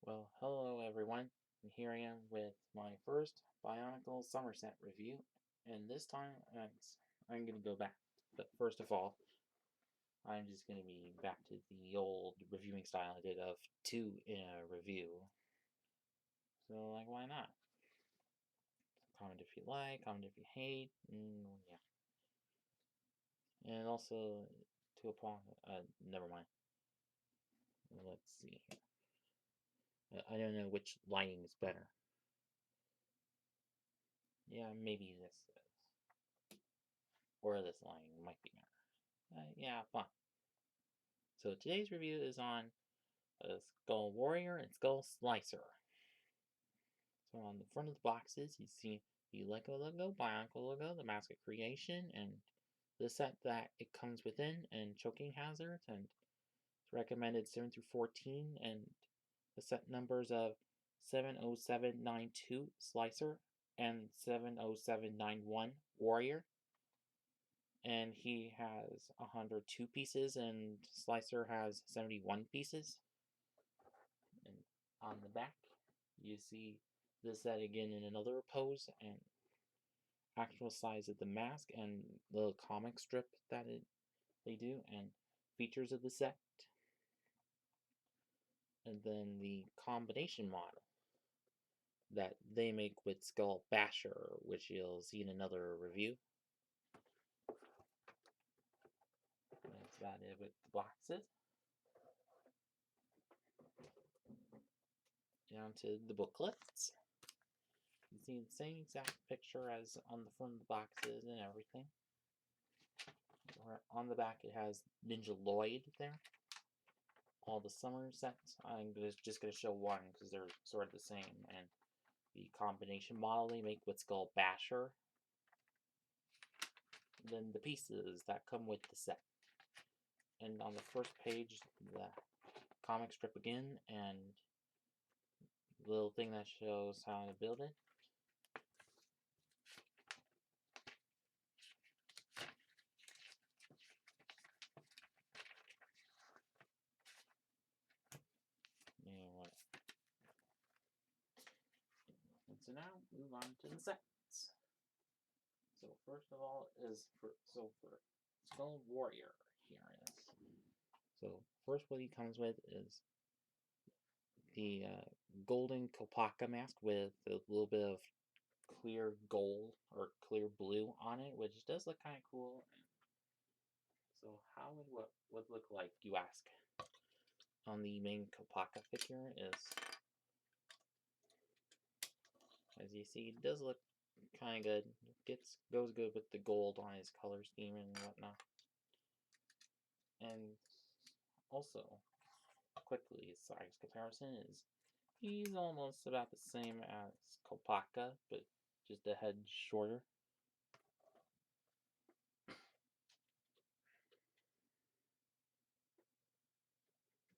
Well, hello everyone, and here I am with my first Bionicle Somerset review, and this time I'm going to go back. But first of all, I'm just going to be back to the old reviewing style I did of 2 in a review. So, like, why not? Comment if you like, comment if you hate, and yeah. And also, to apply, never mind. Let's see here. I don't know which lighting is better. Yeah, maybe this is. Or this lighting might be better. Yeah, fun. So today's review is on Skull Warrior and Skull Slicer. So on the front of the boxes, you see the Lego logo, Bionicle logo, the Mask of Creation, and the set that it comes within, and choking hazards, and it's recommended 7 through 14, and the set numbers of 70792 Slicer and 70791 Warrior. And he has 102 pieces, and Slicer has 71 pieces. And on the back, you see this set again in another pose and actual size of the mask and the comic strip that they do and features of the set. And then the combination model that they make with Skull Basher, which you'll see in another review. That's about it with the boxes. Down to the booklets. You see the same exact picture as on the front of the boxes and everything. On the back, it has Ninja Lloyd there. All the summer sets. I'm just going to show one because they're sort of the same. And the combination model they make with Skull Basher. Then the pieces that come with the set. And on the first page, the comic strip again, and the little thing that shows how to build it. And so now move on to the sets. So first of all is for Skull Warrior, here it is. So first what he comes with is the golden Kopaka mask with a little bit of clear gold or clear blue on it, which does look kind of cool. So how would what would look like, you ask? On the main Kopaka figure is, as you see, it does look kind of good. Goes good with the gold on his color scheme and whatnot. And also, quickly, size comparison is he's almost about the same as Kopaka, but just a head shorter.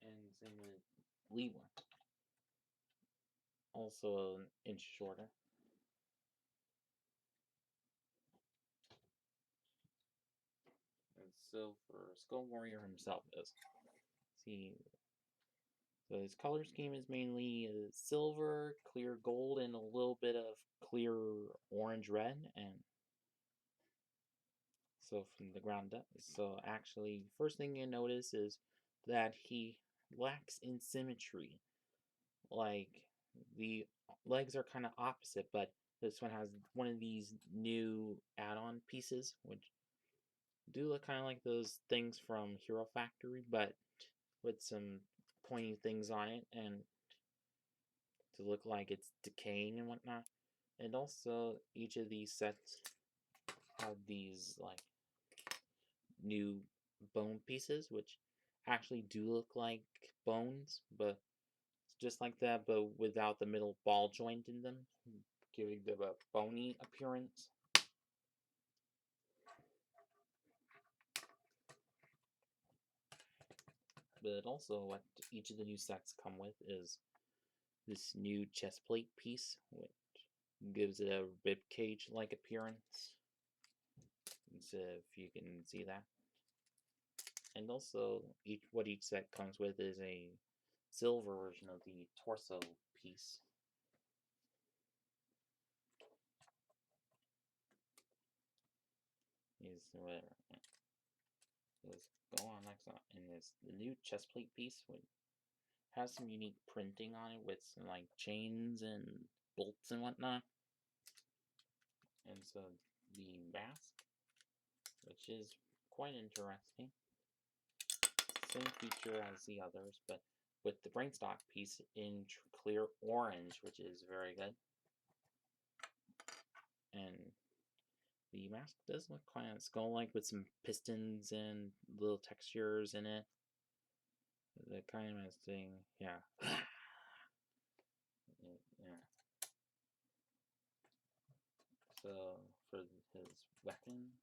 And same with Leewa, also an inch shorter. And so for Skull Warrior himself is, see, so his color scheme is mainly silver, clear gold, and a little bit of clear orange red. And so from the ground up, so actually, first thing you notice is that he lacks in symmetry. Like, the legs are kind of opposite, but this one has one of these new add-on pieces, which do look kind of like those things from Hero Factory, but with some pointy things on it, and to look like it's decaying and whatnot. And also, each of these sets have these like new bone pieces, which actually do look like bones, but it's just like that, but without the middle ball joint in them, giving them a bony appearance. But also, what each of the new sets come with is this new chest plate piece, which gives it a rib cage like appearance. So if you can see that. And also, each set comes with is a silver version of the torso piece. Is whatever. Let's go on next one. And this the new chest plate piece has some unique printing on it with some like chains and bolts and whatnot. And so the mask, which is quite interesting. Same feature as the others, but with the brainstock piece in clear orange, which is very good. And the mask does look kind of skull-like with some pistons and little textures in it. The kind of thing, yeah. Yeah. So for his weapons,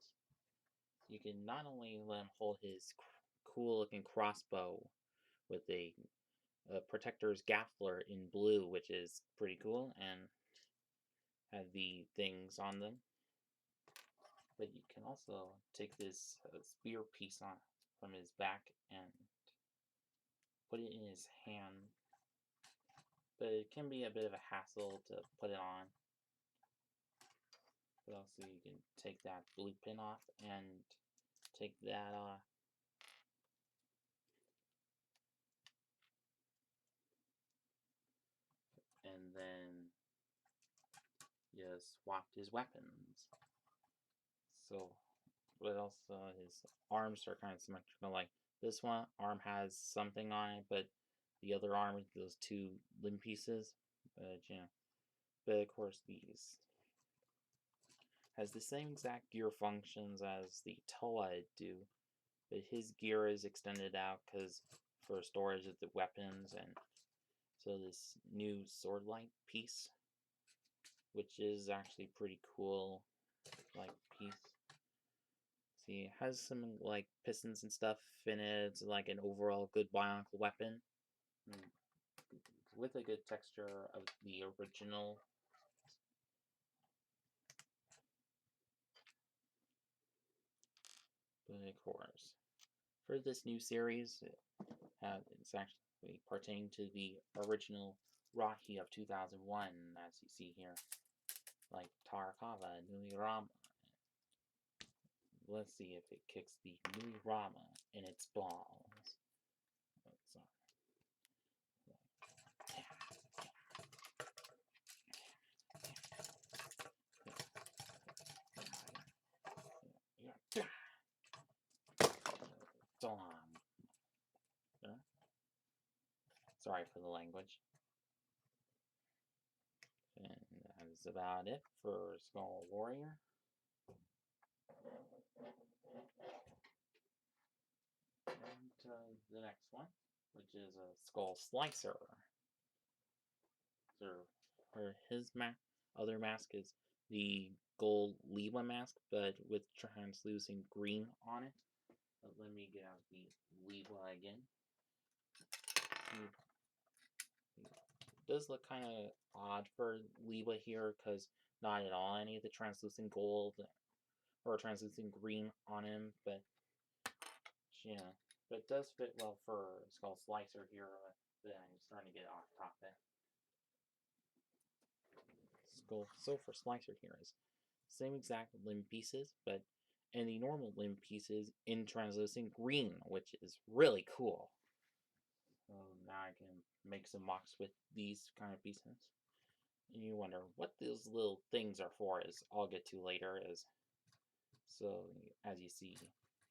you can not only let him hold his cool-looking crossbow with a protector's gaffler in blue, which is pretty cool, and have the things on them. But you can also take this spear piece on from his back and put it in his hand. But it can be a bit of a hassle to put it on. But also you can take that blue pin off and take that off. And then just swapped his weapons. So, but also his arms are kind of symmetrical. Like this one arm has something on it, but the other arm with those two limb pieces. But yeah, but of course these has the same exact gear functions as the Toa do, but his gear is extended out because for storage of the weapons, and so this new sword-like piece, which is actually pretty cool, like piece. See, it has some like pistons and stuff in it. It's like an overall good bionicle weapon with a good texture of the original. But of course, for this new series, it's actually pertaining to the original Rocky of 2001, as you see here, like Tarkava, Nui Rama. Let's see if it kicks the Nui Rama in its balls. Oh, sorry. Sorry for the language. And that is about it for Skull Warrior. And the next one, which is a Skull Slicer. So for his other mask is the gold Lewa mask, but with translucent green on it. But let me get out the Lewa again. It does look kind of odd for Lewa here, because not at all any of the translucent gold or translucent green on him, but yeah, but it does fit well for Skull Slicer here. But I'm starting to get off topic. So for Slicer here is same exact limb pieces, but in the normal limb pieces in translucent green, which is really cool. So now I can make some mocks with these kind of pieces. And you wonder what those little things are for, as I'll get to later. So as you see,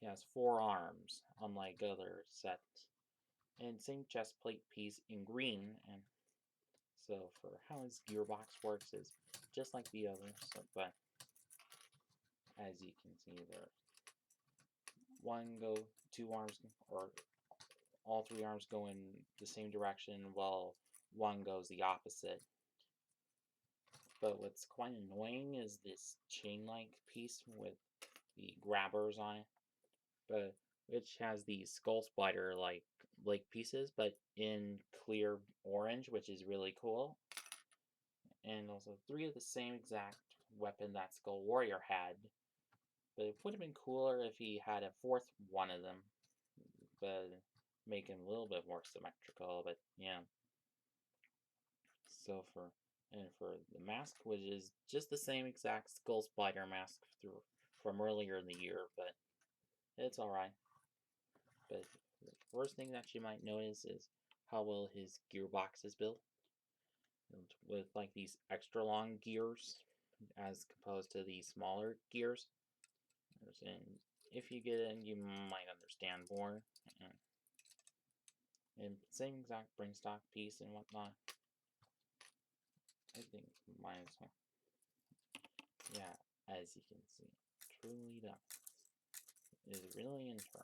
he has 4 arms, unlike other sets, and same chest plate piece in green. And so for how his gearbox works is just like the others, but as you can see there, 2 arms, or all 3 arms go in the same direction, while 1 goes the opposite. But what's quite annoying is this chain-like piece with the grabbers on it, but which has the skull spider like pieces, but in clear orange, which is really cool. And also 3 of the same exact weapon that Skull Warrior had. But it would have been cooler if he had a 4th one of them. But make him a little bit more symmetrical, but yeah. So for the mask, which is just the same exact skull spider mask from earlier in the year, but it's alright. But the first thing that you might notice is how well his gearbox is built, with like these extra long gears as opposed to these smaller gears. And if you get in, you might understand more. And same exact spring stock piece and whatnot. I think mine is, yeah, as you can see, truly does. It is really interesting.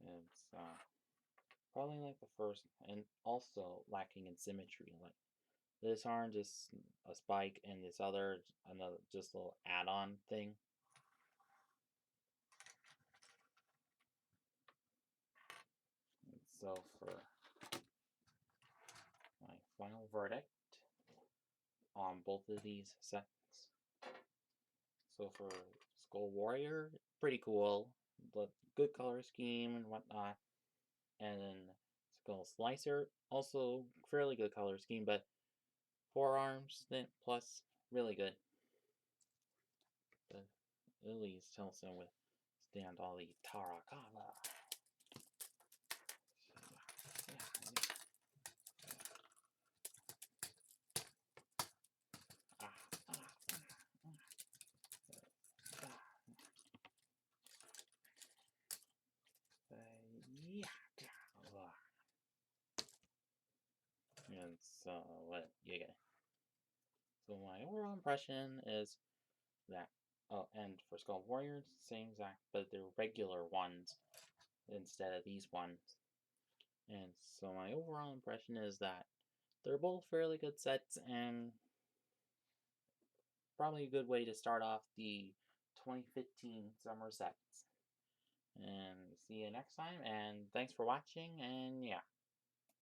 It's probably like the first, and also lacking in symmetry. Like this orange is a spike, and this other another just little add-on thing. And so for my final verdict on both of these sets. So for Skull Warrior, pretty cool, but good color scheme and whatnot. And then Skull Slicer, also fairly good color scheme, but forearms then plus really good. But at least Tilson with stand all the Tarakava. And so what you get? So my overall impression is that, oh, and for Skull Warriors, same exact, but they're regular ones instead of these ones. And so my overall impression is that they're both fairly good sets and probably a good way to start off the 2015 summer sets. And see you next time, and thanks for watching, and yeah.